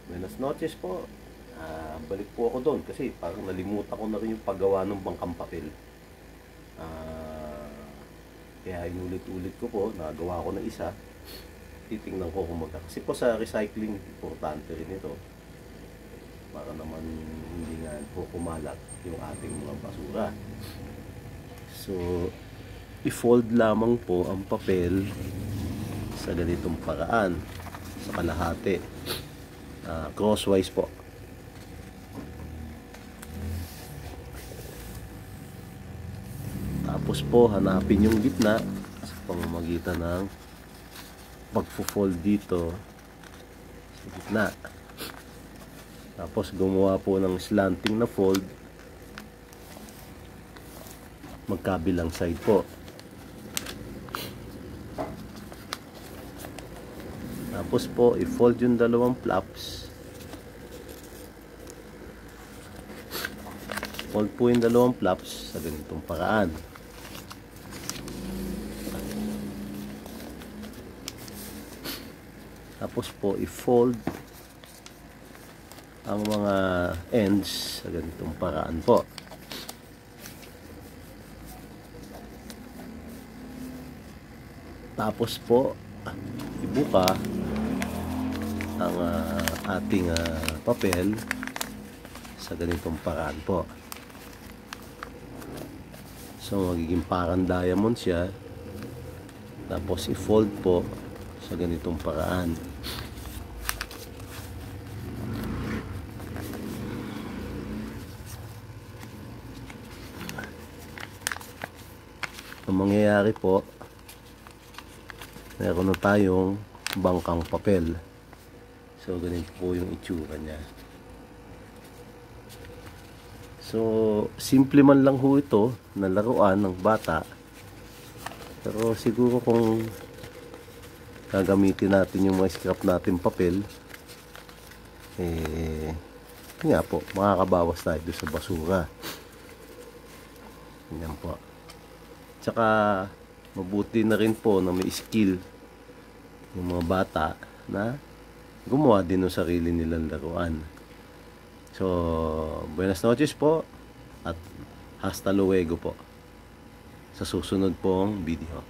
Buenas noches po. Balik po ako doon kasi parang nalimutan ko na rin yung paggawa ng bangkang papel. Ah, Kaya inulit-ulit ko po, nagawa ko ng isa. Titingnan ko kung kasi po sa recycling, importante rin ito. Para naman hindi nga po kumalat yung ating mga basura. So, i-fold lamang po ang papel sa ganitong paraan, sa kalahati. Crosswise po. Tapos po hanapin yung gitna sa pamamagitan ng pagfo-fold dito sa gitna. Tapos gumawa po ng slanting na fold magkabilang side po. Tapos po i-fold yung dalawang flaps. Fold po yung dalawang flaps sa ganitong paraan. Tapos po i-fold ang mga ends sa ganitong paraan po. Tapos po ibuka ang ating papel sa ganitong paraan po. So magiging parang diamond siya. Tapos i-fold po sa ganitong paraan. Ang mangyayari po, meron na tayong bangkang papel. So ganito po yung itsura niya. So simple man lang ho ito na laruan ng bata, pero siguro kung gagamitin natin yung mga scrap natin papel, nga po, makakabawas tayo doon sa basura. Yan po. Tsaka mabuti na rin po na may skill yung mga bata na gumawa din ng sarili nilang laruan. So, buenas noches po at hasta luego po sa susunod pong video.